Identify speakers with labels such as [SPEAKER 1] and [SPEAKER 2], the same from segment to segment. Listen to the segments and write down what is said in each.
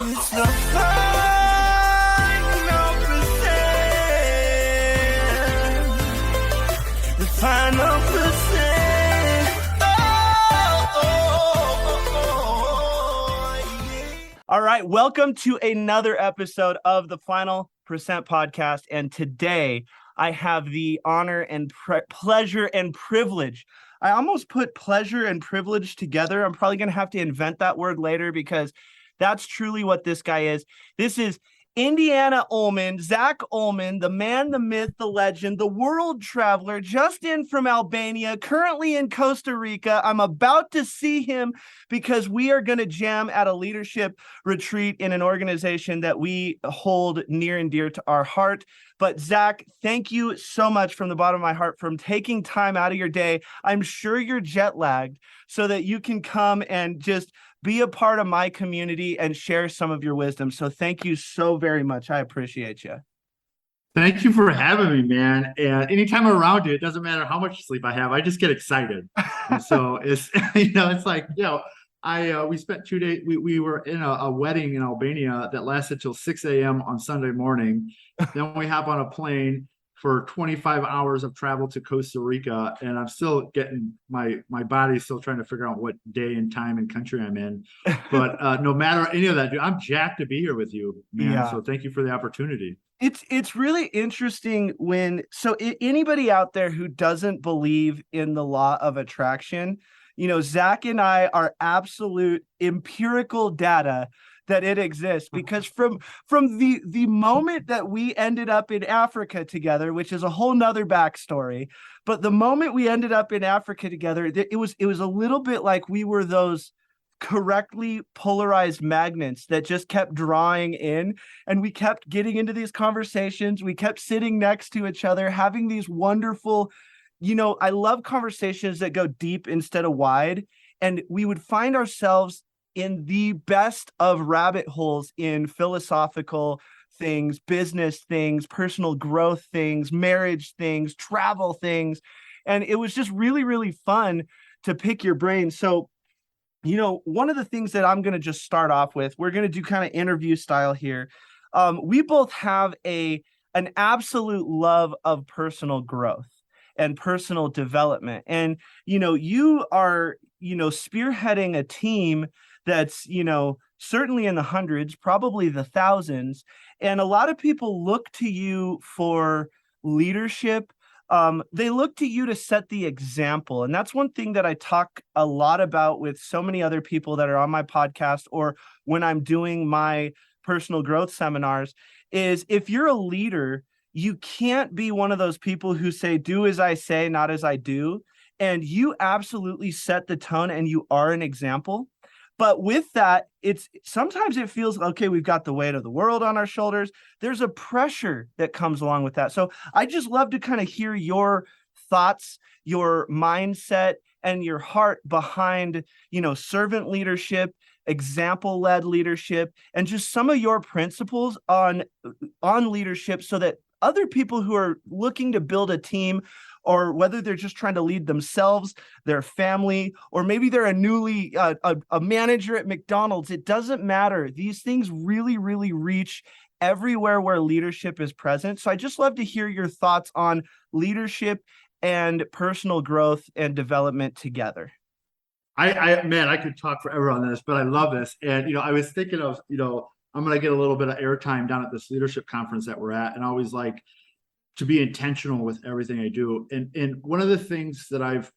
[SPEAKER 1] It's the final percent. The final percent. Yeah. All right, welcome to another episode of the Final Percent podcast. And today I have the honor and pleasure and privilege. I almost put pleasure and privilege together. I'm probably going to have to invent that word later because that's truly what this guy is. This is Indiana Oehlman, Zach Oehlman, the man, the myth, the legend, the world traveler, just in from Albania, currently in Costa Rica. I'm about to see him because we are going to jam at a leadership retreat in an organization that we hold near and dear to our heart. But Zach, thank you so much from the bottom of my heart for taking time out of your day. I'm sure you're jet lagged so that you can come and just be a part of my community and share some of your wisdom. So thank you so very much. I appreciate you.
[SPEAKER 2] Thank you for having me, man. And anytime I'm around you, it doesn't matter how much sleep I have. I just get excited. And so it's, it's like, we spent 2 days. We were in a wedding in Albania that lasted till 6 a.m. on Sunday morning. Then we hop on a plane for 25 hours of travel to Costa Rica, and I'm still getting my body's still trying to figure out what day and time and country I'm in. But no matter any of that, dude, I'm jacked to be here with you, man. Yeah. So thank you for the opportunity.
[SPEAKER 1] It's really interesting anybody out there who doesn't believe in the law of attraction, Zach and I are absolute empirical data that it exists, because from the moment that we ended up in Africa together, which is a whole nother backstory, but the moment we ended up in Africa together, it was a little bit like we were those correctly polarized magnets that just kept drawing in, and we kept getting into these conversations. We kept sitting next to each other, having these wonderful, I love conversations that go deep instead of wide, and we would find ourselves in the best of rabbit holes in philosophical things, business things, personal growth things, marriage things, travel things. And it was just really, really fun to pick your brain. So, one of the things that I'm going to just start off with, we're going to do kind of interview style here. We both have an absolute love of personal growth and personal development. And, you are, spearheading a team that's, certainly in the hundreds, probably the thousands. And a lot of people look to you for leadership. They look to you to set the example. And that's one thing that I talk a lot about with so many other people that are on my podcast, or when I'm doing my personal growth seminars, is if you're a leader, you can't be one of those people who say, do as I say, not as I do. And you absolutely set the tone and you are an example. But with that, sometimes it feels, okay, we've got the weight of the world on our shoulders. There's a pressure that comes along with that. So I just love to kind of hear your thoughts, your mindset, and your heart behind, servant leadership, example-led leadership, and just some of your principles on leadership, so that other people who are looking to build a team, or whether they're just trying to lead themselves, their family, or maybe they're a manager at McDonald's, it doesn't matter. These things really, really reach everywhere where leadership is present. So I just love to hear your thoughts on leadership and personal growth and development together.
[SPEAKER 2] I could talk forever on this, but I love this. And, I was thinking of, I'm going to get a little bit of airtime down at this leadership conference that we're at. And I always like to be intentional with everything I do. And one of the things that I've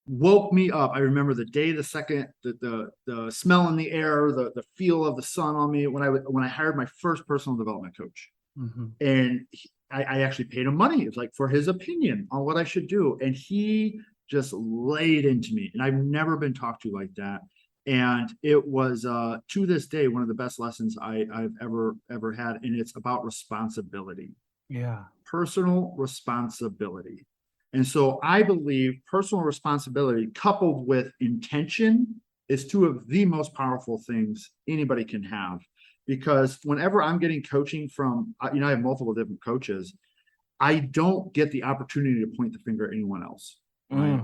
[SPEAKER 2] woke me up, I remember the day, the second, the smell in the air, the feel of the sun on me when I hired my first personal development coach. Mm-hmm. And I actually paid him money. It's like for his opinion on what I should do. And he just laid into me. And I've never been talked to like that. And it was, to this day, one of the best lessons I've ever had. And it's about responsibility.
[SPEAKER 1] Yeah.
[SPEAKER 2] Personal responsibility. And so I believe personal responsibility coupled with intention is two of the most powerful things anybody can have. Because whenever I'm getting coaching from, I have multiple different coaches, I don't get the opportunity to point the finger at anyone else. Right?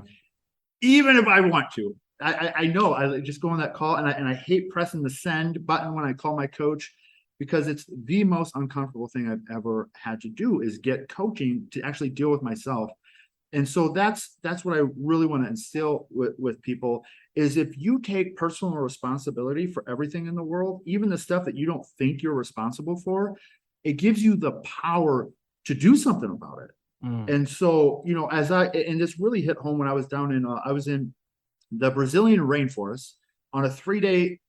[SPEAKER 2] Even if I want to. I know I just go on that call, and I hate pressing the send button when I call my coach, because it's the most uncomfortable thing I've ever had to do, is get coaching to actually deal with myself. And so that's what I really want to instill with people, is if you take personal responsibility for everything in the world, even the stuff that you don't think you're responsible for, it gives you the power to do something about it. And so, and this really hit home when I was down in, I was in the Brazilian rainforest on a 3-day,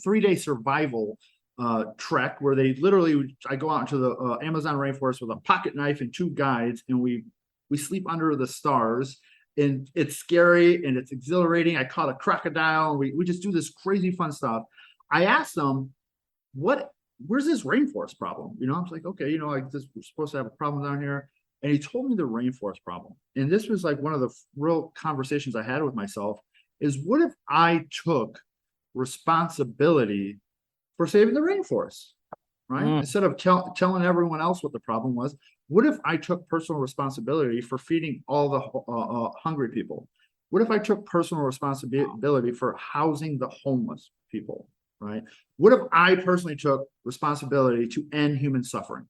[SPEAKER 2] three-day survival trek, where I go out into the Amazon rainforest with a pocket knife and 2 guides, and we sleep under the stars, and it's scary and it's exhilarating. I caught a crocodile, and we just do this crazy fun stuff. I asked them, where's this rainforest problem? I was like, okay, like this, we're supposed to have a problem down here. And he told me the rainforest problem. And this was like one of the real conversations I had with myself, is what if I took responsibility for saving the rainforest, right? Instead of telling everyone else what the problem was, what if I took personal responsibility for feeding all the hungry people? What if I took personal responsibility for housing the homeless people, right? What if I personally took responsibility to end human suffering?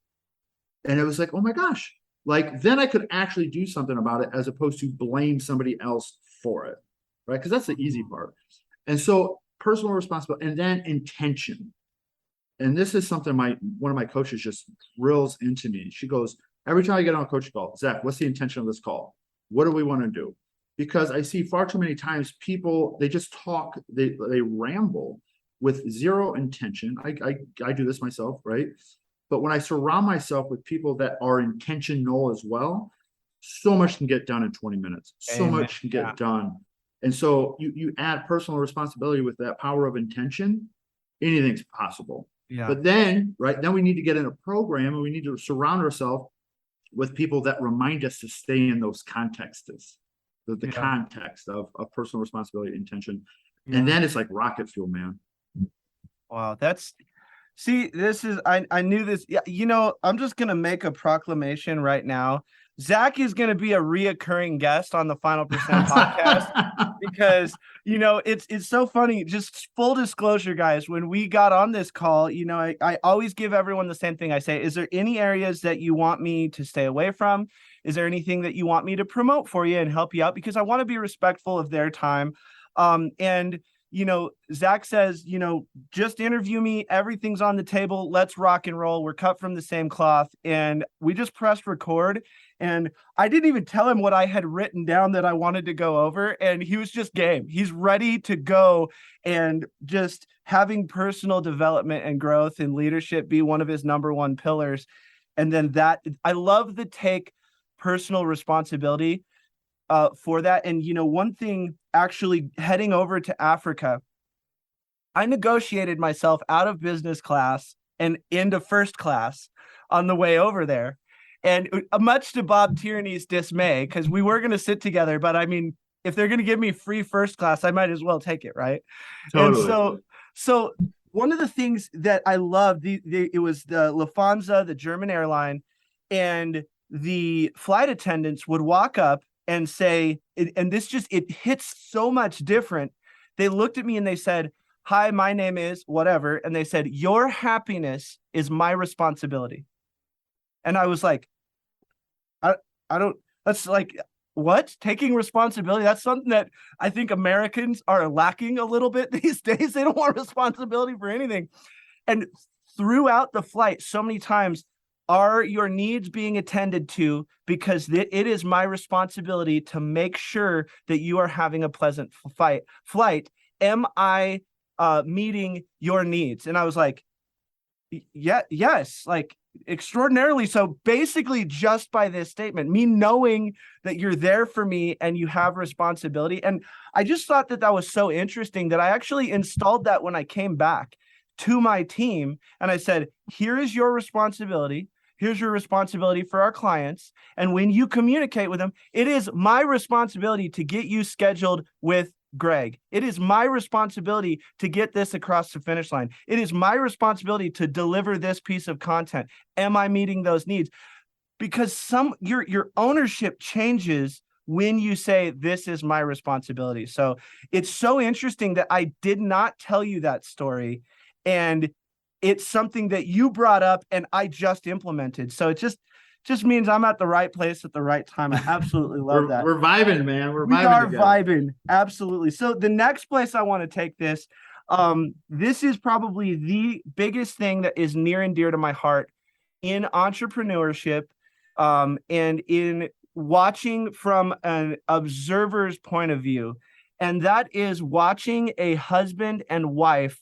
[SPEAKER 2] And it was like, oh my gosh, like then I could actually do something about it, as opposed to blame somebody else for it, right? Because that's the easy part. And so personal responsibility, and then intention. And this is something one of my coaches just drills into me. She goes, every time I get on a coach call, Zach, what's the intention of this call? What do we want to do? Because I see far too many times people, they just talk, they ramble with zero intention. I do this myself, right? But when I surround myself with people that are intentional as well, so much can get done in 20 minutes. So much can get done. And so you add personal responsibility with that power of intention, anything's possible.
[SPEAKER 1] Yeah.
[SPEAKER 2] But then, right, then we need to get in a program, and we need to surround ourselves with people that remind us to stay in those contexts, the context of personal responsibility, intention. And then it's like rocket fuel, man.
[SPEAKER 1] Wow. This is, I knew this. Yeah, I'm just going to make a proclamation right now. Zach is going to be a reoccurring guest on the Final Percent podcast, because, it's so funny. Just full disclosure, guys, when we got on this call, I always give everyone the same thing. I say, is there any areas that you want me to stay away from? Is there anything that you want me to promote for you and help you out? Because I want to be respectful of their time. And Zach says, just interview me. Everything's on the table. Let's rock and roll. We're cut from the same cloth. And we just pressed record. And I didn't even tell him what I had written down that I wanted to go over. And he was just game. He's ready to go, and just having personal development and growth and leadership be one of his number one pillars. And then I love the take personal responsibility for that. And, one thing, actually heading over to Africa, I negotiated myself out of business class and into first class on the way over there. And much to Bob Tierney's dismay, because we were going to sit together, but I mean, if they're going to give me free first class, I might as well take it, right? Totally. And so one of the things that I loved, it was the Lufthansa, the German airline, and the flight attendants would walk up and say, and this just, it hits so much different. They looked at me and they said, hi, my name is whatever. And they said, your happiness is my responsibility. And I was like, I don't, that's like, what? Taking responsibility? That's something that I think Americans are lacking a little bit these days. They don't want responsibility for anything. And throughout the flight, so many times, are your needs being attended to? Because it is my responsibility to make sure that you are having a pleasant flight. Am I meeting your needs? And I was like, yes, like extraordinarily so. Basically, just by this statement, me knowing that you're there for me and you have responsibility. And I just thought that was so interesting that I actually installed that when I came back to my team. And I said, here is your responsibility. Here's your responsibility for our clients. And when you communicate with them, it is my responsibility to get you scheduled with Greg. It is my responsibility to get this across the finish line. It is my responsibility to deliver this piece of content. Am I meeting those needs? Because your ownership changes when you say, this is my responsibility. So it's so interesting that I did not tell you that story. And it's something that you brought up and I just implemented. So it just means I'm at the right place at the right time. I absolutely love that.
[SPEAKER 2] We're vibing, man. We're
[SPEAKER 1] We
[SPEAKER 2] vibing
[SPEAKER 1] are
[SPEAKER 2] together.
[SPEAKER 1] vibing. Absolutely. So the next place I want to take this, this is probably the biggest thing that is near and dear to my heart in entrepreneurship, and in watching from an observer's point of view. And that is watching a husband and wife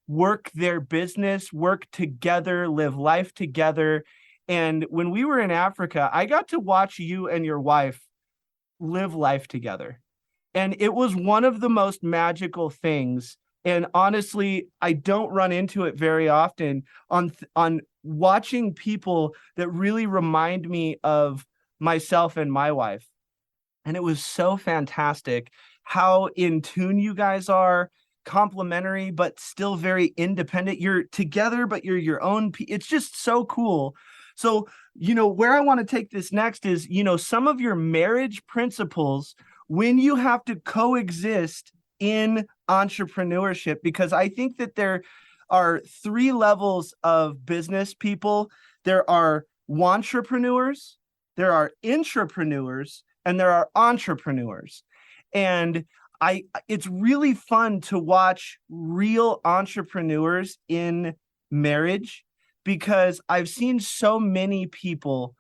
[SPEAKER 1] work their business, work together, live life together. And when we were in Africa, I got to watch you and your wife live life together. And it was one of the most magical things. And honestly, I don't run into it very often on watching people that really remind me of myself and my wife. And it was so fantastic how in tune you guys are, complementary, but still very independent. You're together, but you're your own. It's just so cool. So, where I want to take this next is, some of your marriage principles when you have to coexist in entrepreneurship, because I think that there are three levels of business people. There are wantrepreneurs, there are intrapreneurs, and there are entrepreneurs. And it's really fun to watch real entrepreneurs in marriage, because I've seen so many people,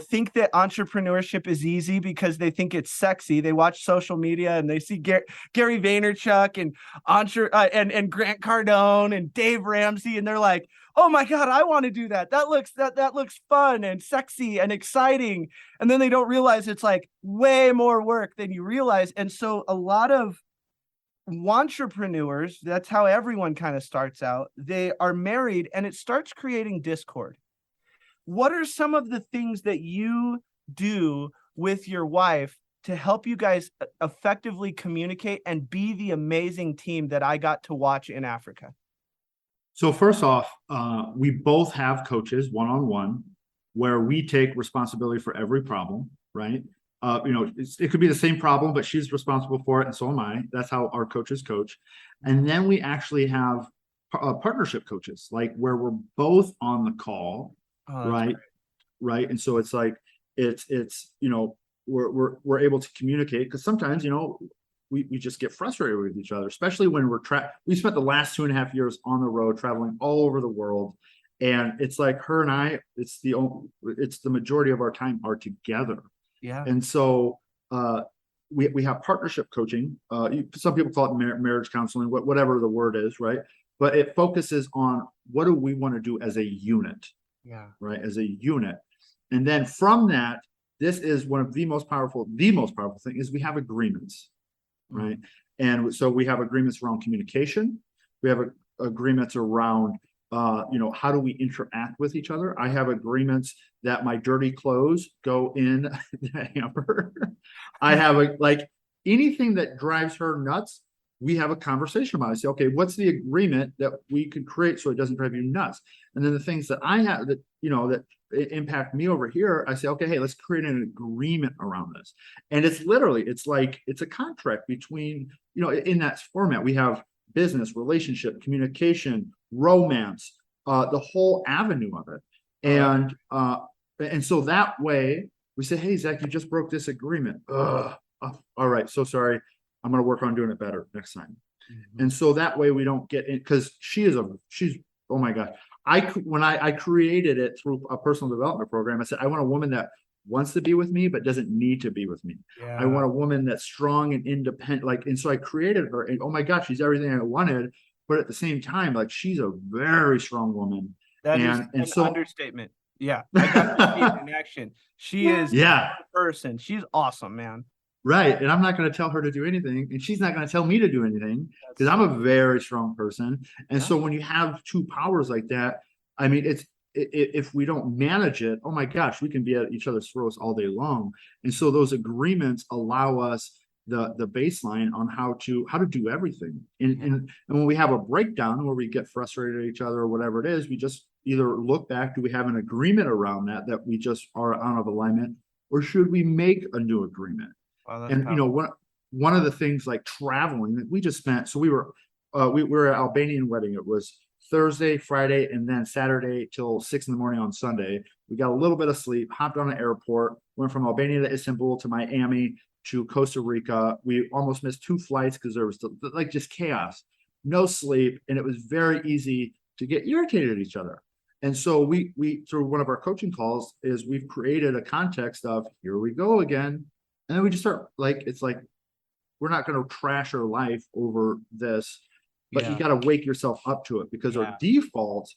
[SPEAKER 1] think that entrepreneurship is easy because they think it's sexy. They watch social media and they see Gary Vaynerchuk and and Grant Cardone and Dave Ramsey, and they're like, "Oh my God, I want to do that. That looks fun and sexy and exciting." And then they don't realize it's like way more work than you realize. And so a lot of entrepreneurs, that's how everyone kind of starts out. They are married and it starts creating discord. What are some of the things that you do with your wife to help you guys effectively communicate and be the amazing team that I got to watch in Africa?
[SPEAKER 2] So first off, we both have coaches one-on-one where we take responsibility for every problem, right? It could be the same problem, but she's responsible for it, and so am I. That's how our coaches coach. And then we actually have partnership coaches, like where we're both on the call, right? Right. And so it's like we're able to communicate, because sometimes we just get frustrated with each other, especially when we spent the last 2.5 years on the road traveling all over the world. And it's like her and I, it's the majority of our time are together.
[SPEAKER 1] Yeah.
[SPEAKER 2] And so we have partnership coaching. Some people call it marriage counseling, whatever the word is, right? But it focuses on what do we want to do as a unit.
[SPEAKER 1] Yeah.
[SPEAKER 2] Right. As a unit. And then from that, this is one of the most powerful thing is we have agreements. Right. And so we have agreements around communication. We have agreements around, how do we interact with each other? I have agreements that my dirty clothes go in the hamper. I have anything that drives her nuts, we have a conversation about it. I say, okay, what's the agreement that we could create so it doesn't drive you nuts? And then the things that I have that impact me over here, I say, okay, hey, let's create an agreement around this. And it's a contract between, in that format. We have business, relationship, communication, romance, the whole avenue of it. And so that way we say, hey, Zach, you just broke this agreement. All right, so sorry. I'm going to work on doing it better next time. Mm-hmm. And so that way we don't get in, because she's oh my God. When I created it through a personal development program, I said, I want a woman that wants to be with me, but doesn't need to be with me. Yeah. I want a woman that's strong and independent. And so I created her, and oh my gosh, she's everything I wanted. But at the same time, she's a very strong woman.
[SPEAKER 1] That is an understatement. Yeah. I got to see it in action. She is a person. She's awesome, man.
[SPEAKER 2] Right. And I'm not going to tell her to do anything, and she's not going to tell me to do anything, because I'm a very strong person. And so when you have two powers like that, I mean, if we don't manage it, oh my gosh, we can be at each other's throats all day long. And so those agreements allow us the baseline on how to do everything. And when we have a breakdown where we get frustrated at each other or whatever it is, we just either look back, do we have an agreement around that we just are out of alignment, or should we make a new agreement?
[SPEAKER 1] Wow, that's
[SPEAKER 2] And
[SPEAKER 1] powerful.
[SPEAKER 2] one of the things like traveling that we just spent, so we were at Albanian wedding. It was Thursday, Friday, and then Saturday till 6 in the morning on Sunday. We got a little bit of sleep, hopped on an airport, went from Albania to Istanbul to Miami to Costa Rica. We almost missed 2 flights because there was like just chaos, no sleep, and it was very easy to get irritated at each other. And so we through one of our coaching calls is we've created a context of here we go again. And then we just start like it's like we're not going to trash our life over this, but you
[SPEAKER 1] Yeah.
[SPEAKER 2] got to wake yourself up to it because our default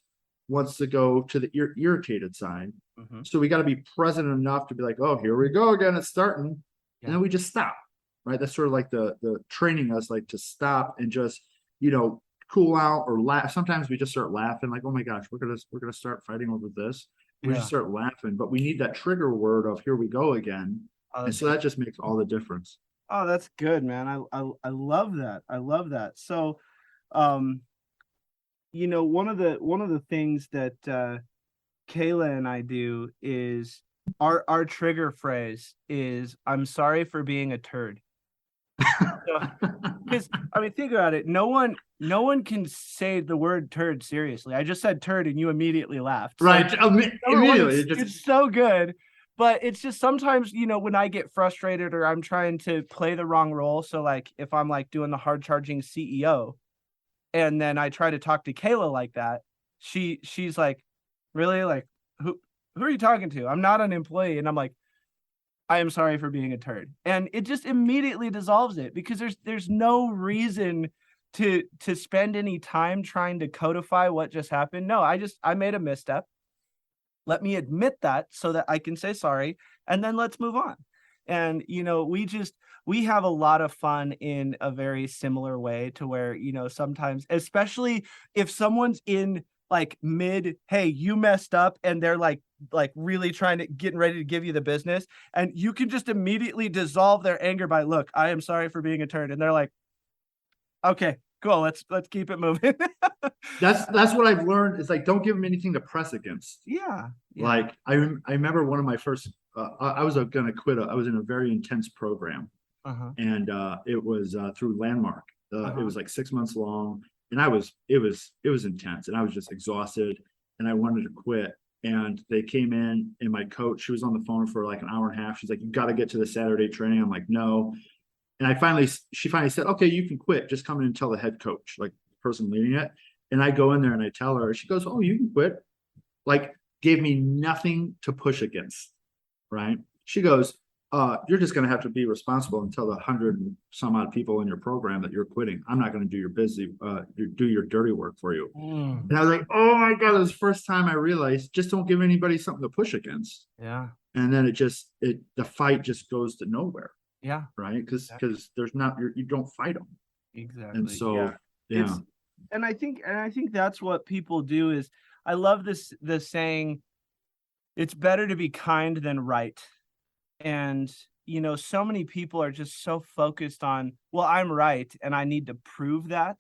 [SPEAKER 2] wants to go to the irritated side.
[SPEAKER 1] Mhm.
[SPEAKER 2] So we got to be present enough to be like, oh, here we go again, it's starting.
[SPEAKER 1] Yeah.
[SPEAKER 2] And then we just stop. Right. That's sort of like the training us like to stop and just, cool out or laugh. Sometimes we just start laughing, like, oh my gosh, we're gonna start fighting over this. We just
[SPEAKER 1] Yeah.
[SPEAKER 2] start laughing, but we need that trigger word of here we go again.
[SPEAKER 1] Oh,
[SPEAKER 2] And
[SPEAKER 1] that's
[SPEAKER 2] so that just makes all the difference.
[SPEAKER 1] Oh, that's good, man. I love that. I love that. So, um, one of the things that Kayla and I do is our trigger phrase is "I'm sorry for being a turd." Because I mean, think about it. No one can say the word turd seriously. I just said turd, and you immediately laughed. So,
[SPEAKER 2] Right.
[SPEAKER 1] number one,
[SPEAKER 2] Immediately.
[SPEAKER 1] it's so good, but it's just sometimes, when I get frustrated or I'm trying to play the wrong role. So like if I'm like doing the hard charging CEO and then I try to talk to Kayla like that, she's like, really? Like who are you talking to? I'm not an employee. And I'm like, I am sorry for being a turd. And it just immediately dissolves it because there's no reason to spend any time trying to codify what just happened. No, I made a misstep. Let me admit that so that I can say sorry and then let's move on. And we have a lot of fun in a very similar way to where, sometimes, especially if someone's in like mid, hey, you messed up, and they're like really trying to getting ready to give you the business, and you can just immediately dissolve their anger by, look, I am sorry for being a turd. And they're like, okay, cool, let's keep it moving.
[SPEAKER 2] That's what I've learned is like, don't give them anything to press against.
[SPEAKER 1] Yeah.
[SPEAKER 2] Like I remember one of my first, I was going to quit. I was in a very intense program
[SPEAKER 1] Uh-huh.
[SPEAKER 2] and it was through Landmark. It
[SPEAKER 1] Uh-huh.
[SPEAKER 2] was like 6 months long and it was intense and I was just exhausted and I wanted to quit. And they came in and my coach, she was on the phone for like an hour and a half. She's like, you got to get to the Saturday training. I'm like, no. And she finally said, okay, you can quit. Just come in and tell the head coach, like the person leading it. And I go in there and I tell her, she goes, oh, you can quit. Like gave me nothing to push against. Right. She goes, you're just going to have to be responsible and tell the 100 and some odd people in your program that you're quitting. I'm not going to do do your dirty work for you.
[SPEAKER 1] Mm.
[SPEAKER 2] And I was like, oh my God, it was the first time I realized just don't give anybody something to push against.
[SPEAKER 1] Yeah.
[SPEAKER 2] And then the fight just goes to nowhere.
[SPEAKER 1] Yeah.
[SPEAKER 2] Right. Because
[SPEAKER 1] Exactly.
[SPEAKER 2] there's not, you don't fight them.
[SPEAKER 1] Exactly.
[SPEAKER 2] And so,
[SPEAKER 1] yeah.
[SPEAKER 2] yeah.
[SPEAKER 1] And I think that's what people do is I love the saying, it's better to be kind than right. And so many people are just so focused on, well, I'm right and I need to prove that.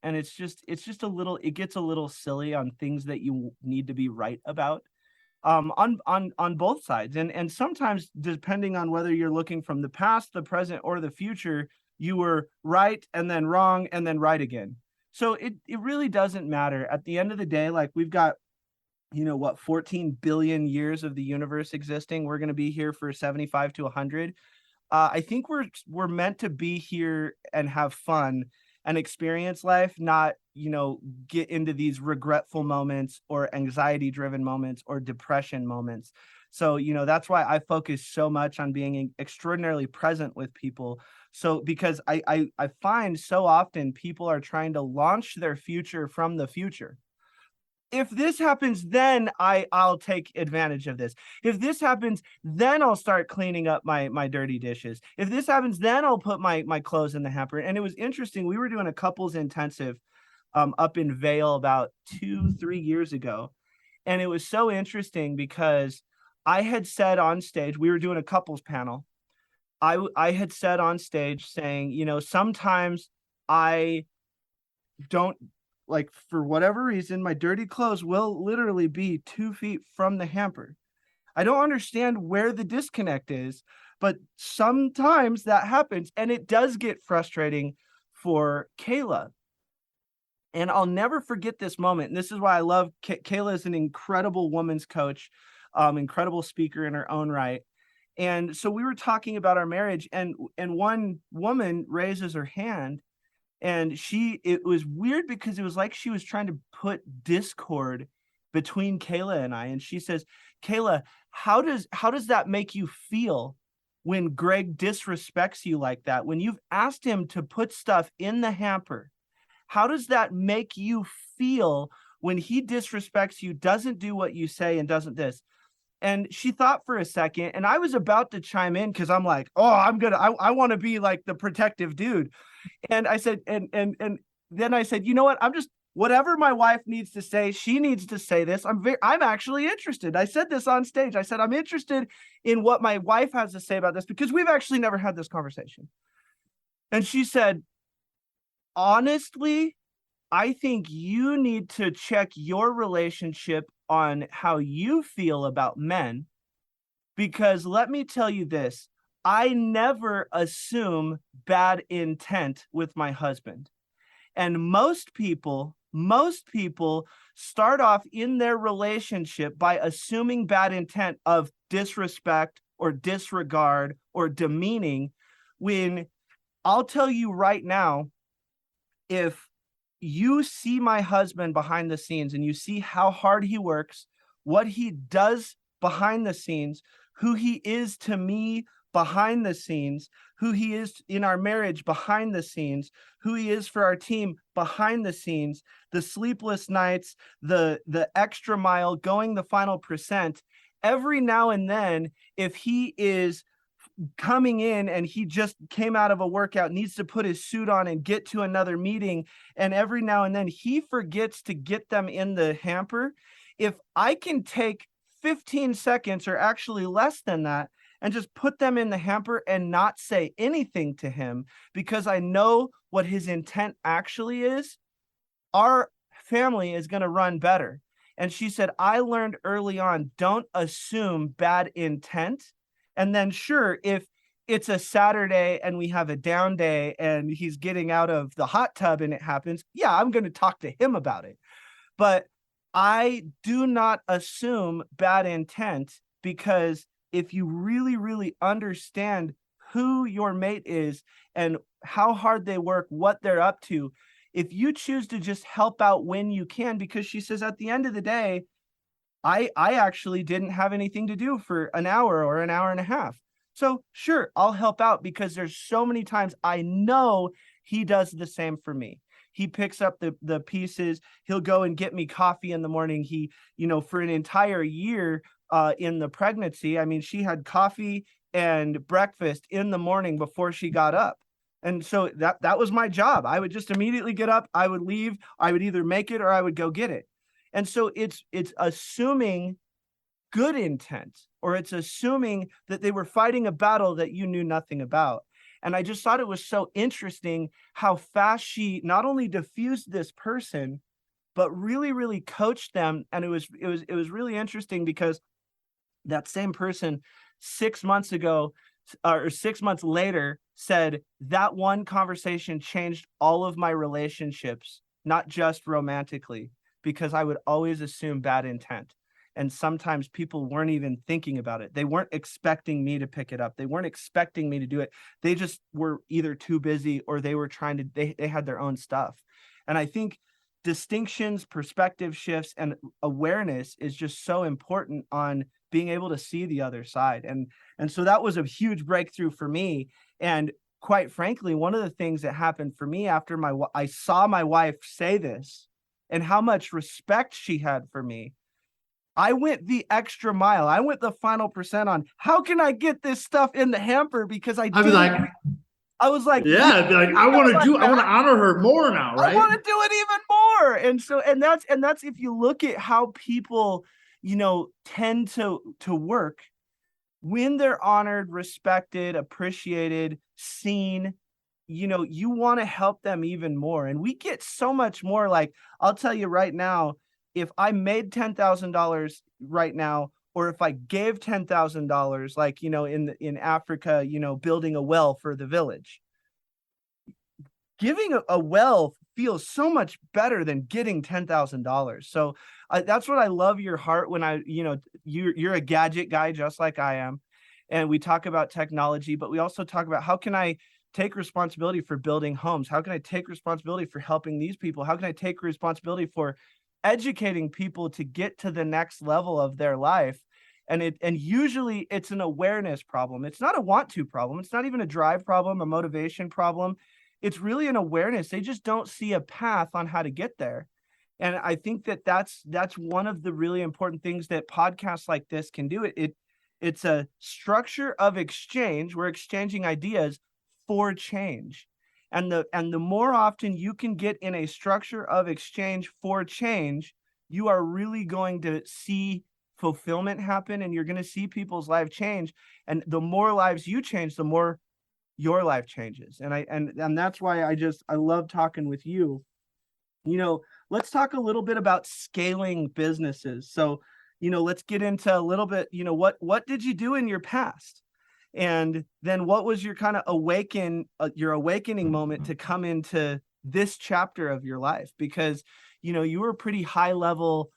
[SPEAKER 1] And it's just it gets a little silly on things that you need to be right about. On both sides. And sometimes, depending on whether you're looking from the past, the present, or the future, you were right and then wrong and then right again. So it really doesn't matter. At the end of the day, like we've got, 14 billion years of the universe existing. We're going to be here for 75 to 100. I think we're meant to be here and have fun and experience life, not, get into these regretful moments or anxiety driven moments or depression moments. So, that's why I focus so much on being extraordinarily present with people. So, because I find so often people are trying to launch their future from the future. If this happens, then I'll take advantage of this. If this happens, then I'll start cleaning up my dirty dishes. If this happens, then I'll put my clothes in the hamper. And it was interesting. We were doing a couples intensive up in Vail about 2-3 years ago. And it was so interesting because I had said on stage, we were doing a couples panel. I had said on stage saying, sometimes I don't, like, for whatever reason, my dirty clothes will literally be 2 feet from the hamper. I don't understand where the disconnect is, but sometimes that happens, and it does get frustrating for Kayla. And I'll never forget this moment. And this is why I love Kayla is an incredible women's coach, incredible speaker in her own right. And so we were talking about our marriage, and one woman raises her hand, and it was weird because it was like she was trying to put discord between Kayla and I. And she says, Kayla, how does that make you feel when Greg disrespects you like that? When you've asked him to put stuff in the hamper, how does that make you feel when he disrespects you, doesn't do what you say, and doesn't this? And she thought for a second, and I was about to chime in because I'm like, oh, I want to be like the protective dude. And I said, and then I said, you know what? I'm just, whatever my wife needs to say, she needs to say this. I'm actually interested. I said this on stage. I said, I'm interested in what my wife has to say about this, because we've actually never had this conversation. And she said, honestly, I think you need to check your relationship on how you feel about men, because let me tell you this, I never assume bad intent with my husband. And most people start off in their relationship by assuming bad intent of disrespect or disregard or demeaning, when I'll tell you right now, if you see my husband behind the scenes and you see how hard he works, what he does behind the scenes, who he is to me behind the scenes, who he is in our marriage behind the scenes, who he is for our team behind the scenes, the sleepless nights, the extra mile, going the final percent, every now and then, if he is coming in and he just came out of a workout, needs to put his suit on and get to another meeting, and every now and then he forgets to get them in the hamper, if I can take 15 seconds or actually less than that and just put them in the hamper and not say anything to him because I know what his intent actually is, our family is going to run better. And she said, I learned early on, don't assume bad intent. And then sure, if it's a Saturday and we have a down day and he's getting out of the hot tub and it happens, yeah, I'm going to talk to him about it. But I do not assume bad intent, because if you really, really understand who your mate is and how hard they work, what they're up to, if you choose to just help out when you can, because she says at the end of the day, I actually didn't have anything to do for an hour or an hour and a half. So sure, I'll help out, because there's so many times I know he does the same for me. He picks up the pieces. He'll go and get me coffee in the morning. He, for an entire year in the pregnancy, I mean, she had coffee and breakfast in the morning before she got up. And so that was my job. I would just immediately get up. I would leave. I would either make it or I would go get it. And so it's assuming good intent, or it's assuming that they were fighting a battle that you knew nothing about. And I just thought it was so interesting how fast she not only diffused this person, but really, really coached them. And it was really interesting, because that same person 6 months ago or 6 months later said that one conversation changed all of my relationships, not just romantically, because I would always assume bad intent. And sometimes people weren't even thinking about it. They weren't expecting me to pick it up. They weren't expecting me to do it. They just were either too busy, or they were trying to, they had their own stuff. And I think distinctions, perspective shifts, and awareness is just so important on being able to see the other side. And so that was a huge breakthrough for me. And quite frankly, one of the things that happened for me after I saw my wife say this and how much respect she had for me, I went the extra mile. I went the final percent on how can I get this stuff in the hamper, because I was like,
[SPEAKER 2] yeah, I want to honor her more now, right?
[SPEAKER 1] I want to do it even more. And so, and that's if you look at how people, tend to work, when they're honored, respected, appreciated, seen, you want to help them even more. And we get so much more. Like, I'll tell you right now, if I made $10,000 right now, or if I gave $10,000, like, in Africa, building a well for the village. Giving a well feels so much better than getting $10,000. So that's what I love your heart when you're a gadget guy just like I am. And we talk about technology, but we also talk about how can I take responsibility for building homes? How can I take responsibility for helping these people? How can I take responsibility for educating people to get to the next level of their life? And usually it's an awareness problem. It's not a want to problem. It's not even a drive problem, a motivation problem. It's really an awareness. They just don't see a path on how to get there. And I think that's one of the really important things that podcasts like this can do. It's a structure of exchange. We're exchanging ideas for change. And the more often you can get in a structure of exchange for change, you are really going to see fulfillment happen, and you're going to see people's lives change. And the more lives you change, the more your life changes. And that's why I love talking with you. Let's talk a little bit about scaling businesses. So, let's get into a little bit, what did you do in your past? And then what was your kind of your awakening moment to come into this chapter of your life? Because, you were a pretty high level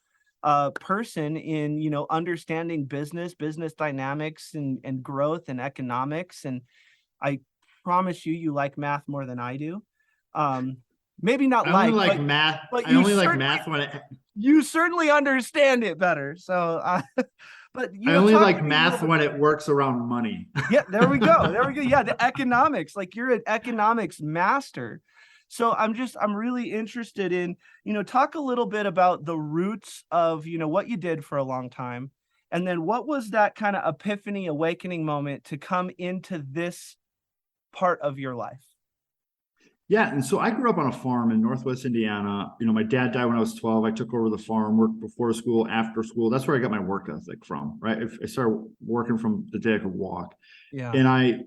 [SPEAKER 1] person in, understanding business dynamics and growth and economics. And I promise you like math more than I do. Maybe not
[SPEAKER 2] I only like math.
[SPEAKER 1] but
[SPEAKER 2] I only like math when
[SPEAKER 1] you certainly understand it better. So, but
[SPEAKER 2] I only like math when it works around money.
[SPEAKER 1] Yeah, there we go. There we go. Yeah, the economics, like you're an economics master. So I'm really interested in, talk a little bit about the roots of, what you did for a long time. And then what was that kind of epiphany, awakening moment to come into this part of your life?
[SPEAKER 2] Yeah, and so I grew up on a farm in Northwest Indiana. My dad died when I was 12. I took over the farm, worked before school, after school. That's where I got my work ethic from, right? I started working from the day I could walk.
[SPEAKER 1] Yeah.
[SPEAKER 2] And I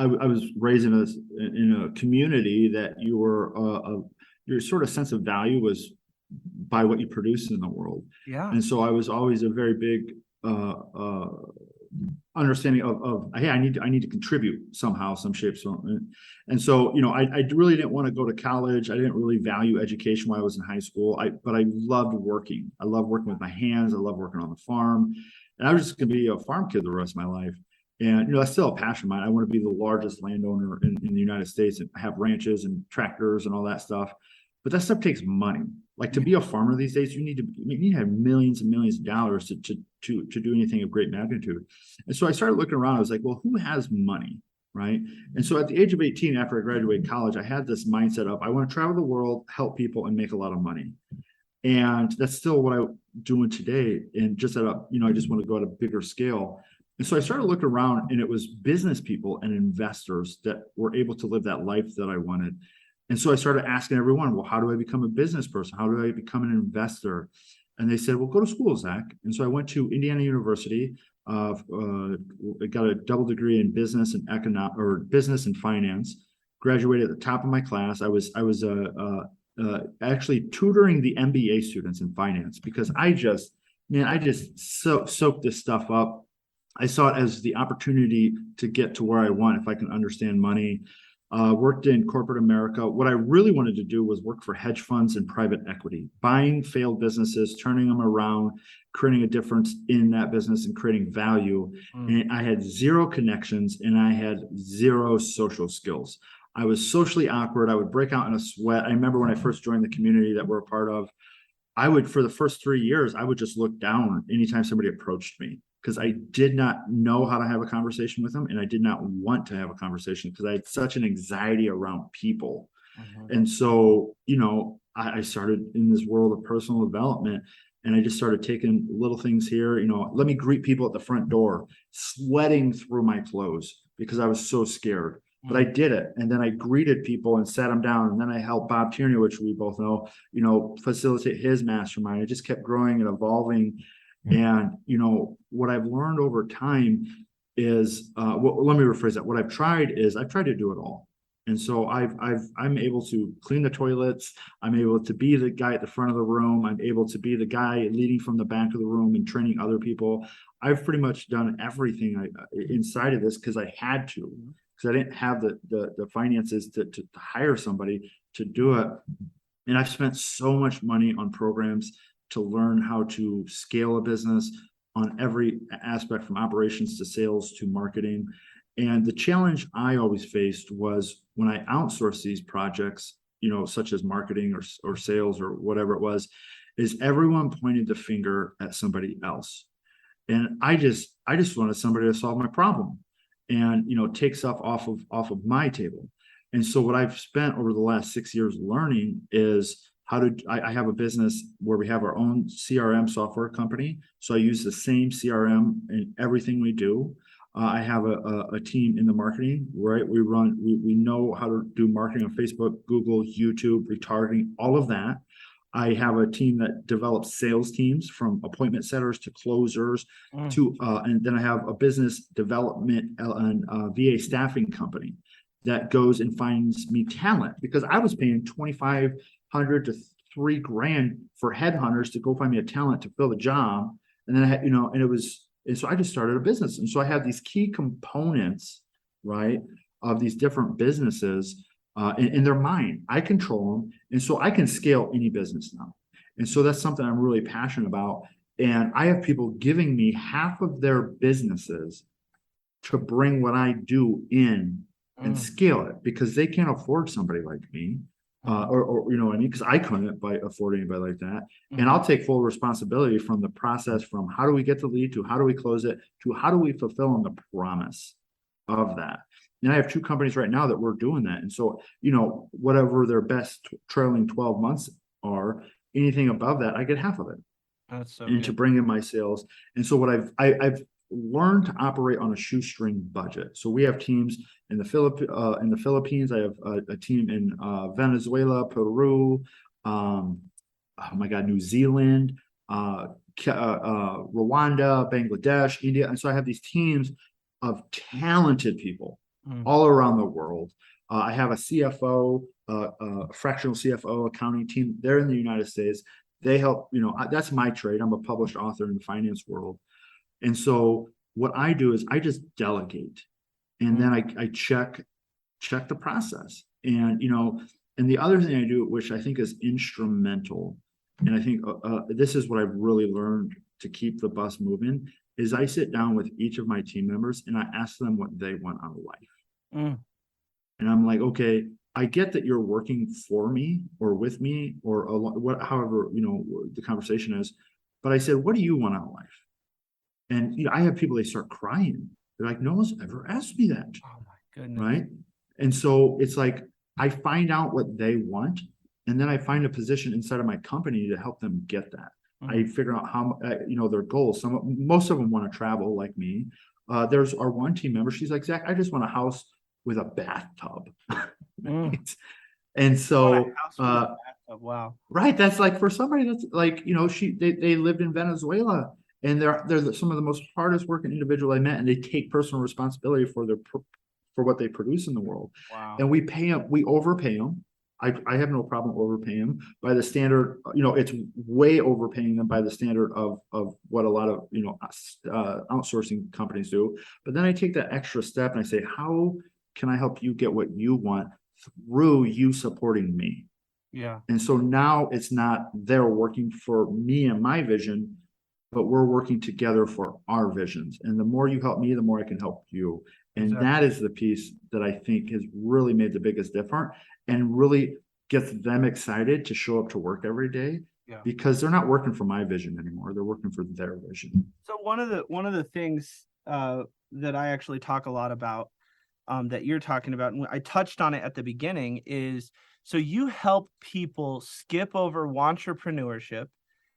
[SPEAKER 2] was raised in a community that your sort of sense of value was by what you produce in the world.
[SPEAKER 1] Yeah.
[SPEAKER 2] And so I was always a very big understanding of hey, I need to contribute somehow, some shape. And so I really didn't want to go to college. I didn't really value education while I was in high school. But I loved working. I loved working with my hands. I loved working on the farm, and I was just going to be a farm kid the rest of my life. And that's still a passion of mine. I want to be the largest landowner in the United States and have ranches and tractors and all that stuff. But that stuff takes money. Like to be a farmer these days, you need to have millions and millions of dollars to do anything of great magnitude. And so I started looking around. I was like, well, who has money, right? And so at the age of 18, after I graduated college, I had this mindset of I want to travel the world, help people, and make a lot of money. And that's still what I'm doing today. And just I just want to go at a bigger scale. And so I started looking around, and it was business people and investors that were able to live that life that I wanted. And so I started asking everyone, well, how do I become a business person? How do I become an investor? And they said, well, go to school, Zach. And so I went to Indiana University. I got a double degree in business and business and finance. Graduated at the top of my class. I was actually tutoring the MBA students in finance because I just soaked this stuff up. I saw it as the opportunity to get to where I want if I can understand money. Worked in corporate America. What I really wanted to do was work for hedge funds and private equity, buying failed businesses, turning them around, creating a difference in that business and creating value. And I had zero connections and I had zero social skills. I was socially awkward. I would break out in a sweat. I remember when I first joined the community that we're a part of, for the first 3 years, I would just look down anytime somebody approached me, because I did not know how to have a conversation with them. And I did not want to have a conversation because I had such an anxiety around people. And so, I started in this world of personal development, and I just started taking little things here, let me greet people at the front door, sweating through my clothes because I was so scared. But I did it. And then I greeted people and sat them down. And then I helped Bob Tierney, which we both know, facilitate his mastermind. I just kept growing and evolving. And, what I've learned over time is, let me rephrase that. What I've tried to do it all. And so I'm able to clean the toilets. I'm able to be the guy at the front of the room. I'm able to be the guy leading from the back of the room and training other people. I've pretty much done everything inside of this because I had to, because I didn't have the finances to hire somebody to do it. And I've spent so much money on programs to learn how to scale a business on every aspect, from operations to sales to marketing. And the challenge I always faced was when I outsourced these projects, such as marketing or sales or whatever it was, is everyone pointed the finger at somebody else. And I just wanted somebody to solve my problem and, take stuff off of my table. And so what I've spent over the last 6 years learning is I have a business where we have our own CRM software company. So I use the same CRM in everything we do. I have a team in the marketing, right? We know how to do marketing on Facebook, Google, YouTube, retargeting, all of that. I have a team that develops sales teams, from appointment setters to closers and then I have a business development and VA staffing company that goes and finds me talent, because I was paying $2,500 to $3,000 for headhunters to go find me a talent to fill the job. And then I had, and so I just started a business. And so I have these key components, right, of these different businesses in their mind. I control them. And so I can scale any business now. And so that's something I'm really passionate about. And I have people giving me half of their businesses to bring what I do in and scale it, because they can't afford somebody like me. Or you know what I mean? Because I couldn't afford anybody like that. And I'll take full responsibility from the process, from how do we get the lead to how do we close it to how do we fulfill on the promise of that. And I have 2 companies right now that we're doing that. And so, whatever their best trailing 12 months are, anything above that, I get half of it.
[SPEAKER 1] That's so
[SPEAKER 2] and
[SPEAKER 1] good.
[SPEAKER 2] to bring in my sales. And so what I've learned to operate on a shoestring budget. So we have teams in the Philippines. I have a team in Venezuela, Peru, oh my God, New Zealand, Rwanda, Bangladesh, India. And so I have these teams of talented people all around the world. I have a CFO, a fractional CFO accounting team. They're in the United States. They help, that's my trade. I'm a published author in the finance world. And so what I do is I just delegate, and then I check the process. And, and the other thing I do, which I think is instrumental, and I think this is what I've really learned to keep the bus moving, is I sit down with each of my team members and I ask them what they want out of life. And I'm like, okay, I get that you're working for me or with me or however, the conversation is, but I said, what do you want out of life? And I have people, they start crying. They're like, no one's ever asked me that.
[SPEAKER 1] Oh my goodness.
[SPEAKER 2] Right. And so it's like, I find out what they want, and then I find a position inside of my company to help them get that. I figure out how, their goals. Most of them want to travel like me. There's our one team member. She's like, Zach, I just want a house with a bathtub. And so,
[SPEAKER 1] wow.
[SPEAKER 2] Right. That's like, for somebody that's like, they lived in Venezuela, and they're some of the most hardest working individual I met, and they take personal responsibility for what they produce in the world.
[SPEAKER 1] Wow.
[SPEAKER 2] And we overpay them. I have no problem overpaying them by the standard, it's way overpaying them by the standard of what a lot of, outsourcing companies do. But then I take that extra step and I say, how can I help you get what you want through you supporting me?
[SPEAKER 1] Yeah.
[SPEAKER 2] And so now it's not they're working for me and my vision, but we're working together for our visions. And the more you help me, the more I can help you. And that is the piece that I think has really made the biggest difference and really gets them excited to show up to work every day, because they're not working for my vision anymore. They're working for their vision.
[SPEAKER 1] So one of the things that I actually talk a lot about, that you're talking about, and I touched on it at the beginning, is so you help people skip over entrepreneurship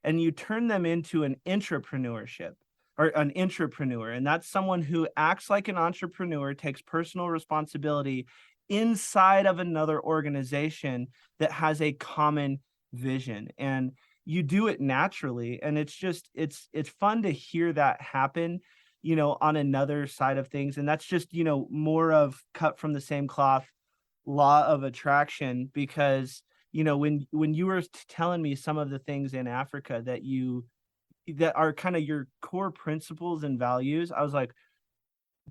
[SPEAKER 1] and you turn them into an intrapreneurship or an intrapreneur. And that's someone who acts like an entrepreneur, takes personal responsibility inside of another organization that has a common vision. And you do it naturally. And it's just, it's fun to hear that happen, on another side of things. And that's just, more of cut from the same cloth law of attraction, because when you were telling me some of the things in Africa that are kind of your core principles and values, I was like,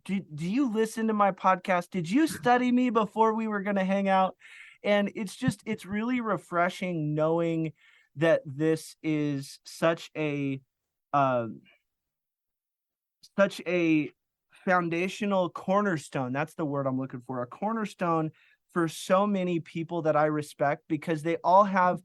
[SPEAKER 1] do you listen to my podcast? Did you study me before we were going to hang out? And it's really refreshing knowing that this is um, such a foundational cornerstone. That's the word I'm looking for. A cornerstone for so many people that I respect, because they all have,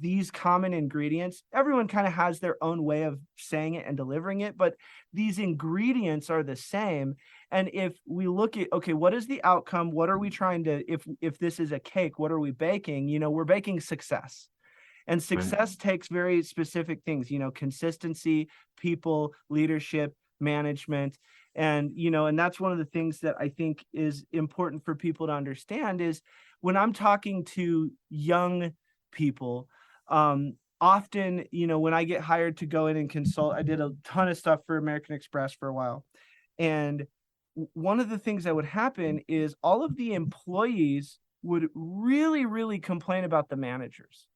[SPEAKER 1] these common ingredients. Everyone kind of has their own way of saying it and delivering it, but these ingredients are the same. And if we look at, okay, what is the outcome? What are we trying to, if this is a cake, what are we baking? We're baking success. And success takes very specific things, consistency, people, leadership, management. And that's one of the things that I think is important for people to understand is when I'm talking to young people, often, when I get hired to go in and consult, I did a ton of stuff for American Express for a while. And one of the things that would happen is all of the employees would really, really complain about the managers.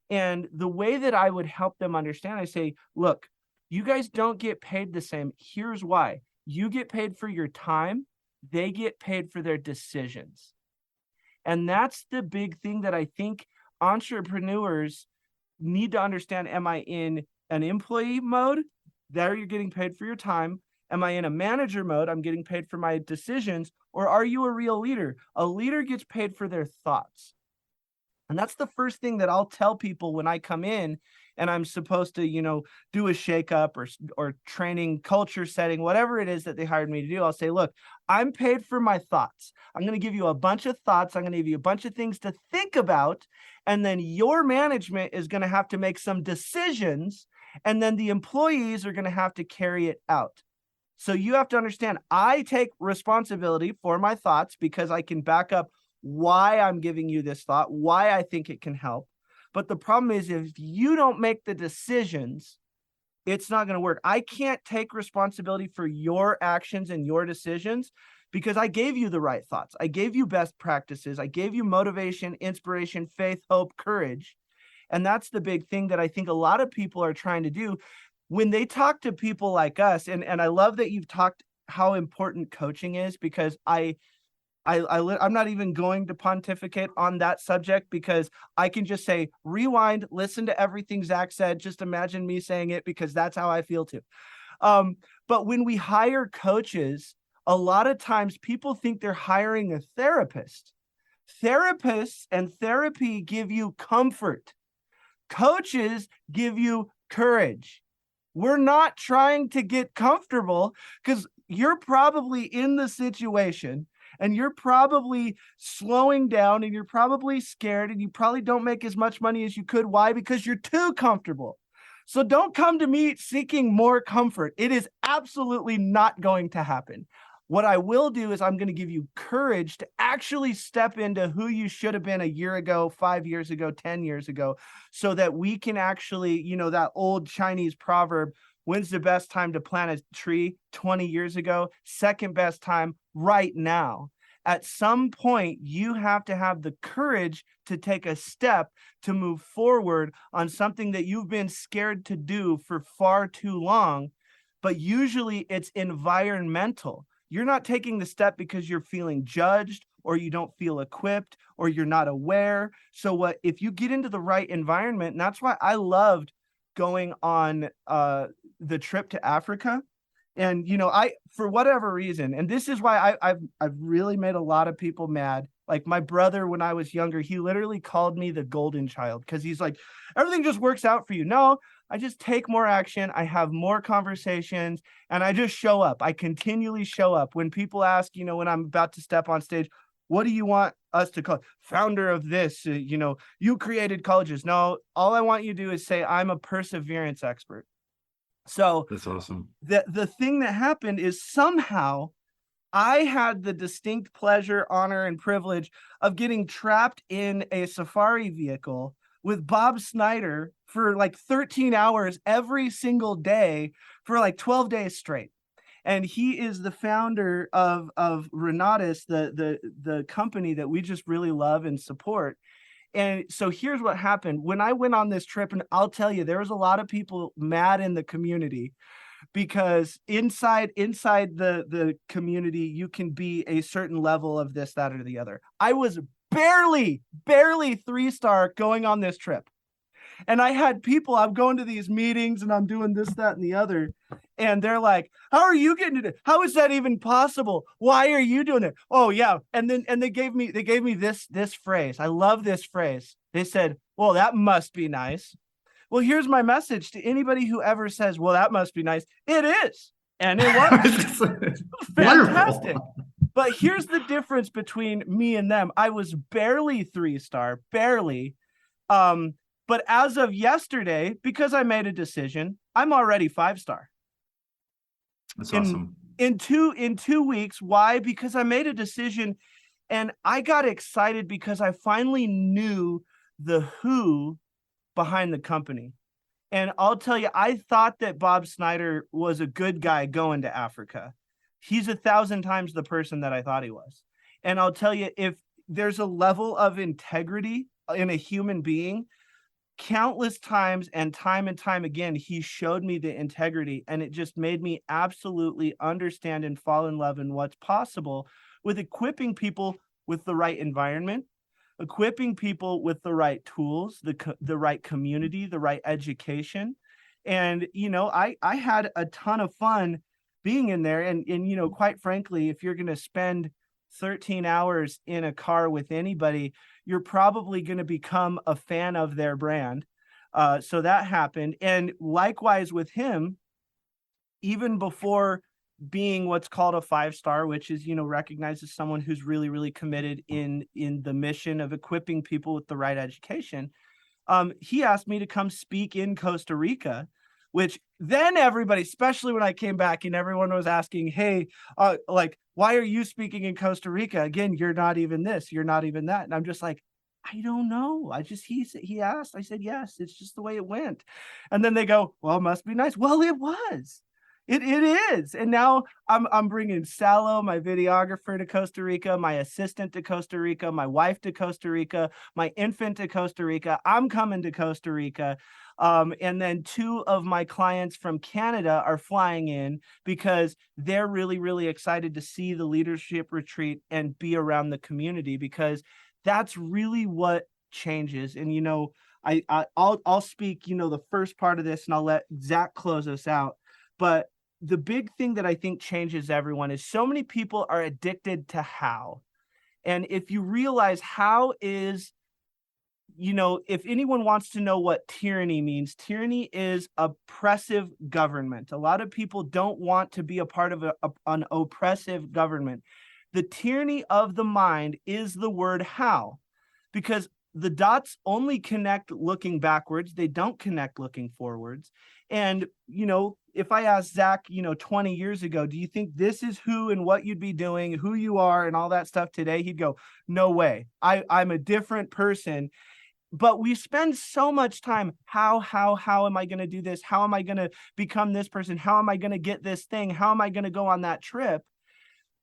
[SPEAKER 1] And the way that I would help them understand, I say, look, you guys don't get paid the same. Here's why. You get paid for your time. They get paid for their decisions. And that's the big thing that I think entrepreneurs need to understand. Am I in an employee mode? There you're getting paid for your time. Am I in a manager mode? I'm getting paid for my decisions. Or are you a real leader? A leader gets paid for their thoughts. And that's the first thing that I'll tell people when I come in and I'm supposed to, do a shakeup or training, culture setting, whatever it is that they hired me to do. I'll say, look, I'm paid for my thoughts. I'm going to give you a bunch of thoughts. I'm going to give you a bunch of things to think about. And then your management is going to have to make some decisions. And then the employees are going to have to carry it out. So you have to understand, I take responsibility for my thoughts because I can back up why I'm giving you this thought, why I think it can help. But the problem is if you don't make the decisions, it's not going to work. I can't take responsibility for your actions and your decisions because I gave you the right thoughts. I gave you best practices. I gave you motivation, inspiration, faith, hope, courage. And that's the big thing that I think a lot of people are trying to do when they talk to people like us. And I love that you've talked how important coaching is, because I'm not even going to pontificate on that subject, because I can just say, rewind, listen to everything Zach said. Just imagine me saying it, because that's how I feel too. But when we hire coaches, a lot of times people think they're hiring a therapist. Therapists and therapy give you comfort. Coaches give you courage. We're not trying to get comfortable, because you're probably in the situation and you're probably slowing down and you're probably scared and you probably don't make as much money as you could. Why? Because you're too comfortable. So don't come to me seeking more comfort. It is absolutely not going to happen. What I will do is I'm going to give you courage to actually step into who you should have been a year ago, 5 years ago, 10 years ago, so that we can actually, that old Chinese proverb, when's the best time to plant a tree? 20 years ago. Second best time right now. At some point, you have to have the courage to take a step to move forward on something that you've been scared to do for far too long. But usually it's environmental. You're not taking the step because you're feeling judged or you don't feel equipped or you're not aware. So if you get into the right environment, and that's why I loved going on the trip to Africa. And, for whatever reason, and this is why I've really made a lot of people mad. Like my brother, when I was younger, he literally called me the golden child, because he's like, everything just works out for you. No, I just take more action. I have more conversations and I just show up. I continually show up. When people ask, when I'm about to step on stage, what do you want us to call founder of this? You created colleges. No, all I want you to do is say, I'm a perseverance expert. So
[SPEAKER 2] that's awesome.
[SPEAKER 1] The thing that happened is somehow I had the distinct pleasure, honor, and privilege of getting trapped in a safari vehicle with Bob Snyder for like 13 hours every single day for like 12 days straight. and he is the founder of Renatus, the company that we just really love and support. And so here's what happened when I went on this trip, and I'll tell you, there was a lot of people mad in the community because inside the community, you can be a certain level of this, that, or the other. I was barely 3-star going on this trip. And I had people, I'm going to these meetings and I'm doing this, that, and the other. And they're like, how are you getting it? How is that even possible? Why are you doing it? Oh, yeah. And they gave me this phrase. I love this phrase. They said, well, that must be nice. Well, here's my message to anybody who ever says, well, that must be nice. It is. And it was fantastic. But here's the difference between me and them. I was barely 3-star, barely. But as of yesterday, because I made a decision, I'm already 5-star.
[SPEAKER 2] That's awesome.
[SPEAKER 1] In 2 weeks. Why? Because I made a decision, and I got excited because I finally knew the who behind the company. And I'll tell you, I thought that Bob Snyder was a good guy going to Africa. He's 1,000 times the person that I thought he was. And I'll tell you, if there's a level of integrity in a human being, countless times and time again, he showed me the integrity, and it just made me absolutely understand and fall in love in what's possible with equipping people with the right environment, equipping people with the right tools, the right community, the right education. And, I had a ton of fun being in there. And quite frankly, if you're going to spend 13 hours in a car with anybody, you're probably going to become a fan of their brand. So that happened. And likewise with him, even before being what's called a 5-star, which is, recognized as someone who's really, really committed in the mission of equipping people with the right education. He asked me to come speak in Costa Rica, which then everybody, especially when I came back and everyone was asking, hey, why are you speaking in Costa Rica? Again, you're not even this, you're not even that. And I'm just like, I don't know. He asked, I said, yes, it's just the way it went. And then they go, well, it must be nice. Well, it was. It is. And now I'm bringing Salo, my videographer, to Costa Rica, my assistant to Costa Rica, my wife to Costa Rica, my infant to Costa Rica. I'm coming to Costa Rica. And then 2 of my clients from Canada are flying in because they're really, really excited to see the leadership retreat and be around the community, because that's really what changes. And, I'll speak, the first part of this, and I'll let Zach close us out. But the big thing that I think changes everyone is so many people are addicted to how. And if you realize how is, if anyone wants to know what tyranny means, tyranny is oppressive government. A lot of people don't want to be a part of an oppressive government. The tyranny of the mind is the word how, because the dots only connect looking backwards. They don't connect looking forwards. And, if I asked Zach, 20 years ago, do you think this is who and what you'd be doing, who you are and all that stuff today? He'd go, no way. I'm a different person. But we spend so much time, how am I going to do this? How am I going to become this person? How am I going to get this thing? How am I going to go on that trip?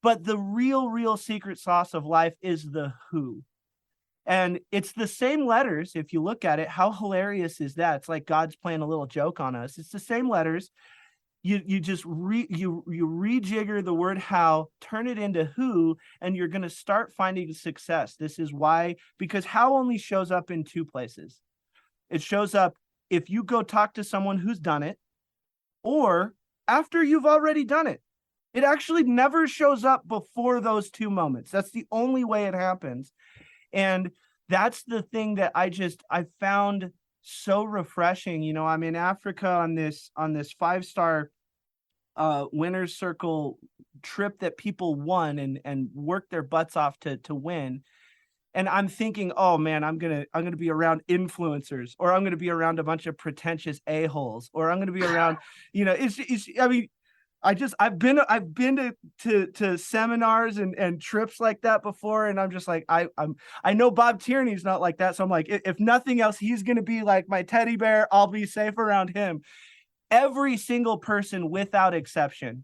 [SPEAKER 1] But the real secret sauce of life is the who. And it's the same letters. If you look at it, how hilarious is that? It's like God's playing a little joke on us. It's the same letters. You just rejigger the word how, turn it into who, and you're going to start finding success. This is why, because how only shows up in 2 places. It shows up if you go talk to someone who's done it, or after you've already done it. It actually never shows up before those 2 moments. That's the only way it happens. And that's the thing that I found so refreshing. I'm in Africa on this 5-star winner's circle trip that people won and worked their butts off to win. And I'm thinking, oh man, I'm gonna be around influencers, or I'm gonna be around a bunch of pretentious a-holes, or I'm gonna be around, I've been to seminars and trips like that before, and I'm just like, I know Bob Tierney's not like that, so I'm like, if nothing else, he's gonna be like my teddy bear. I'll be safe around him. Every single person, without exception,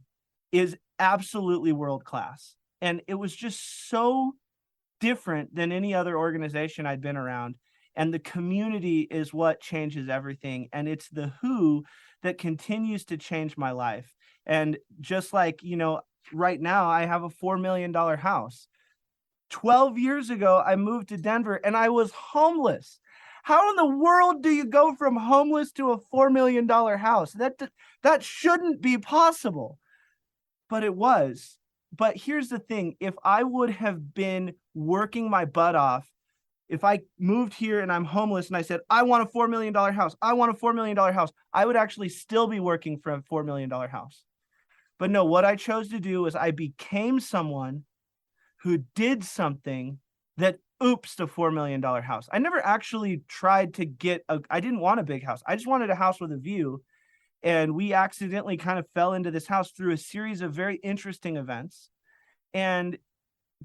[SPEAKER 1] is absolutely world class. And it was just so different than any other organization I'd been around. And the community is what changes everything. And it's the who that continues to change my life. And just like, right now I have a $4 million house. 12 years ago, I moved to Denver and I was homeless. How in the world do you go from homeless to a $4 million house? That shouldn't be possible, but it was. But here's the thing. If I would have been working my butt off, if I moved here and I'm homeless and I said, I want a $4 million house, I want a $4 million house, I would actually still be working for a $4 million house. But no, what I chose to do is I became someone who did something that oopsed a $4 million house. I never actually tried to I didn't want a big house. I just wanted a house with a view. And we accidentally kind of fell into this house through a series of very interesting events. And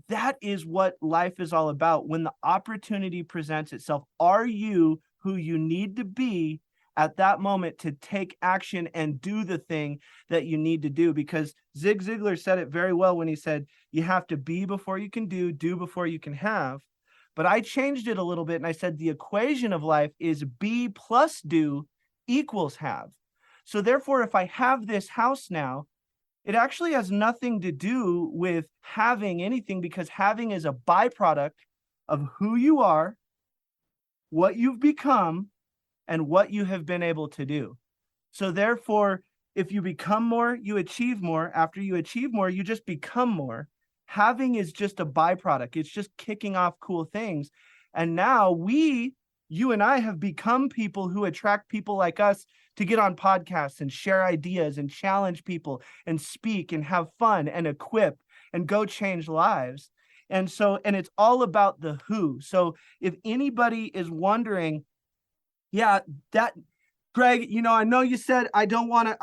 [SPEAKER 1] that is what life is all about. When the opportunity presents itself, are you who you need to be at that moment to take action and do the thing that you need to do? Because Zig Ziglar said it very well when he said, you have to be before you can do before you can have. But I changed it a little bit and I said, the equation of life is be plus do equals have. So therefore, if I have this house now, it actually has nothing to do with having anything, because having is a byproduct of who you are, what you've become, and what you have been able to do. So therefore, if you become more, you achieve more. After you achieve more, you just become more. Having is just a byproduct. It's just kicking off cool things. And now you and I have become people who attract people like us to get on podcasts and share ideas and challenge people and speak and have fun and equip and go change lives. And it's all about the who. So if anybody is wondering, yeah, that Greg, I know you said I don't want to,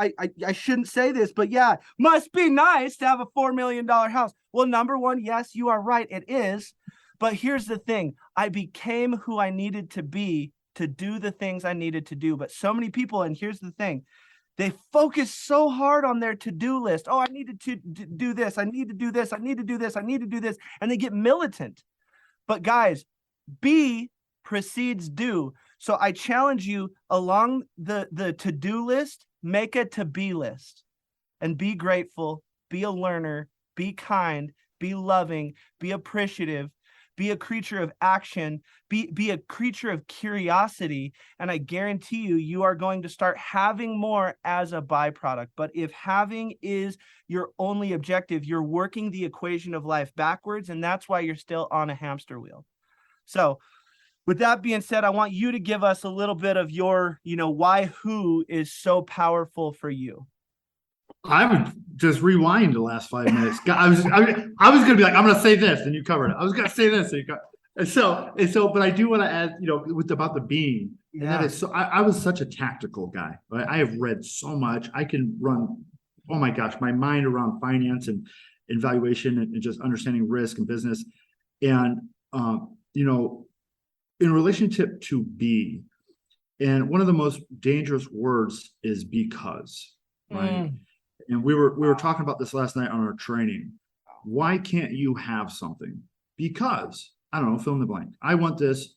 [SPEAKER 1] I shouldn't say this, but yeah, must be nice to have a $4 million house. Well, number one, yes, you are right. It is. But here's the thing. I became who I needed to be to do the things I needed to do. But so many people, and here's the thing, they focus so hard on their to-do list. Oh, I needed to do this. I need to do this. I need to do this. I need to do this. And they get militant. But guys, be precedes do. So I challenge you, along the to-do list, make a to-be list and be grateful, be a learner, be kind, be loving, be appreciative, be a creature of action, be a creature of curiosity. And I guarantee you are going to start having more as a byproduct. But if having is your only objective, you're working the equation of life backwards, and that's why you're still on a hamster wheel. So with that being said, I want you to give us a little bit of your, why who is so powerful for you.
[SPEAKER 2] I would just rewind the last 5 minutes. I was going to be like, I'm going to say this, and you covered it. I was going to say this, and you got. And so, but I do want to add, about the being, and that is, so I was such a tactical guy, right? I have read so much. I can run, oh my gosh, my mind around finance and valuation and just understanding risk and business, and in relationship to be, and one of the most dangerous words is because, right? And we were talking about this last night on our training. Why can't you have something? Because, I don't know, fill in the blank. I want this,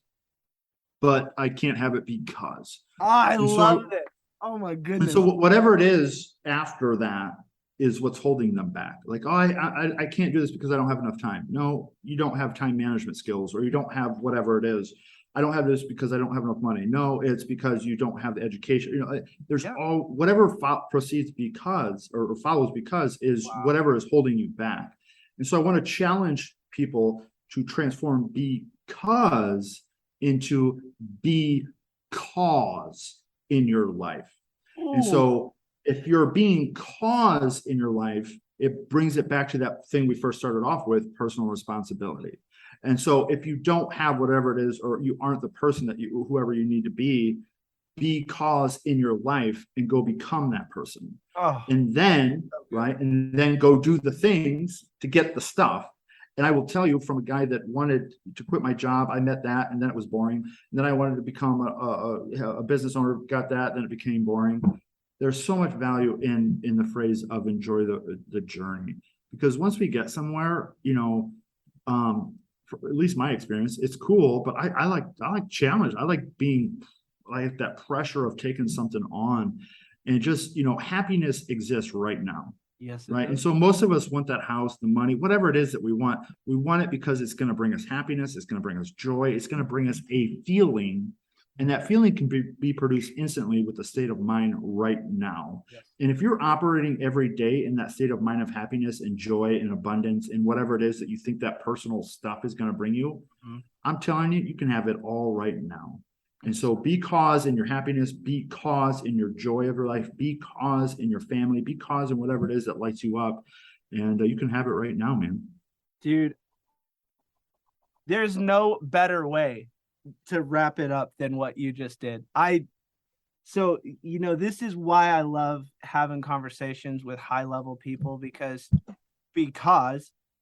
[SPEAKER 2] but I can't have it because.
[SPEAKER 1] I love it. Oh my goodness.
[SPEAKER 2] And so whatever it is after that is what's holding them back. Like, oh, I can't do this because I don't have enough time. No, you don't have time management skills, or you don't have whatever it is. I don't have this because I don't have enough money. No, it's because you don't have the education. There's all whatever proceeds because or follows because is whatever is holding you back. And so I want to challenge people to transform because into because in your life. Ooh. And so if you're being cause in your life, it brings it back to that thing we first started off with, personal responsibility. And so if you don't have whatever it is, or you aren't the person that whoever you need to be cause in your life, and go become that person. And then, right. And then go do the things to get the stuff. And I will tell you, from a guy that wanted to quit my job, I met that, and then it was boring. And then I wanted to become a business owner, got that, then it became boring. there's so much value in the phrase of enjoy the journey, because once we get somewhere, for at least my experience, it's cool, but I like challenge. I like being like that pressure of taking something on, and just, happiness exists right now.
[SPEAKER 1] Yes.
[SPEAKER 2] Right. And so most of us want that house, the money, whatever it is that we want it because it's going to bring us happiness. It's going to bring us joy. It's going to bring us a feeling. And that feeling can be produced instantly with the state of mind right now.
[SPEAKER 1] Yes.
[SPEAKER 2] And if you're operating every day in that state of mind of happiness and joy and abundance and whatever it is that you think that personal stuff is going to bring you, I'm telling you, you can have it all right now. And so be cause in your happiness, be cause in your joy of your life, be cause in your family, be cause in whatever it is that lights you up. And you can have it right now, man.
[SPEAKER 1] Dude, there's no better way to wrap it up than what you just did. So, this is why I love having conversations with high level people, because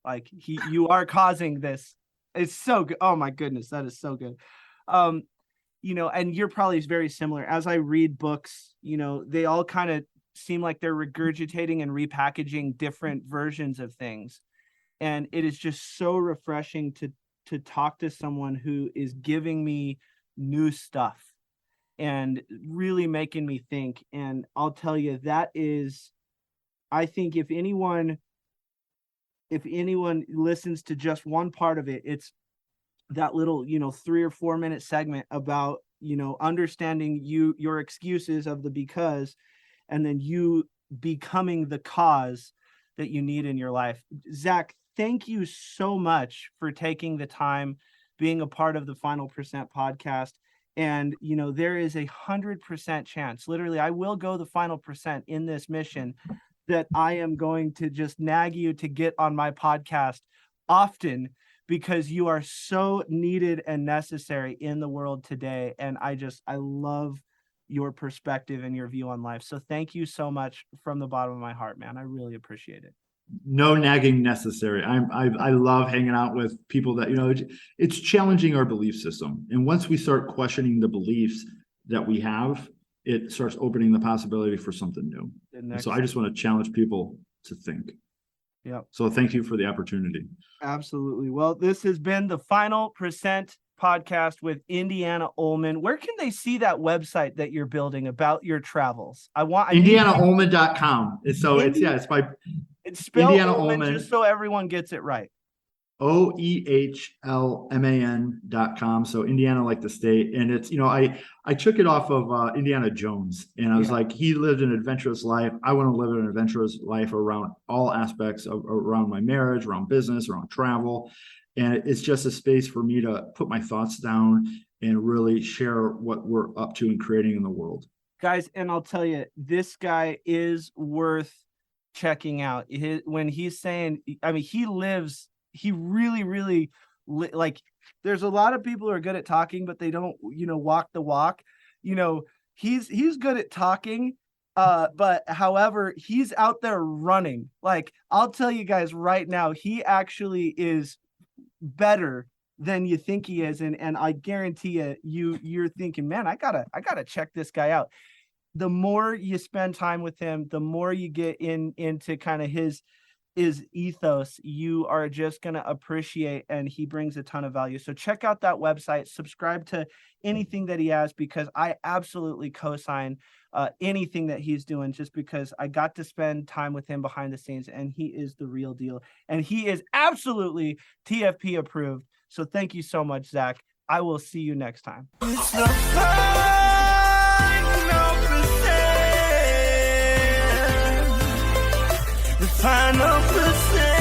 [SPEAKER 1] like you are causing this. It's so good. Oh my goodness. That is so good. And you're probably very similar. As I read books, they all kind of seem like they're regurgitating and repackaging different versions of things. And it is just so refreshing to talk to someone who is giving me new stuff and really making me think. And I'll tell you, that is, I think if anyone listens to just one part of it, it's that little, 3 or 4 minute segment about, understanding your excuses of the because, and then you becoming the cause that you need in your life. Zach, thank you so much for taking the time, being a part of the Final Percent podcast. And, there is 100% chance, literally, I will go the final percent in this mission, that I am going to just nag you to get on my podcast often, because you are so needed and necessary in the world today. And I love your perspective and your view on life. So thank you so much from the bottom of my heart, man. I really appreciate it.
[SPEAKER 2] No nagging necessary. I love hanging out with people that, it's challenging our belief system. And once we start questioning the beliefs that we have, it starts opening the possibility for something new. And so I just want to challenge people to think.
[SPEAKER 1] Yeah.
[SPEAKER 2] So thank you for the opportunity.
[SPEAKER 1] Absolutely. Well, this has been the Final Percent podcast with Indiana Oehlman. Where can they see that website that you're building about your travels?
[SPEAKER 2] IndianaOehlman.com. So it's
[SPEAKER 1] spelled
[SPEAKER 2] Indiana
[SPEAKER 1] Oehlman, just so everyone gets it right.
[SPEAKER 2] Oehlman.com. So Indiana, like the state. And it's, I took it off of Indiana Jones, and I was like, he lived an adventurous life. I want to live an adventurous life around all aspects around my marriage, around business, around travel. And it's just a space for me to put my thoughts down and really share what we're up to and creating in the world. Guys, and I'll tell you, this guy is worth checking out. When he's saying, he really, really, like, there's a lot of people who are good at talking, but they don't, walk the walk. He's good at talking, but however, he's out there running. Like, I'll tell you guys right now, he actually is better than you think he is. And I guarantee you're thinking, man, I gotta check this guy out. The more you spend time with him, the more you get into kind of his ethos, you are just going to appreciate, and he brings a ton of value. So check out that website, subscribe to anything that he has, because I absolutely co-sign anything that he's doing, just because I got to spend time with him behind the scenes, and he is the real deal, and he is absolutely TFP approved. So thank you so much, Zach. I will see you next time. It's the final percent.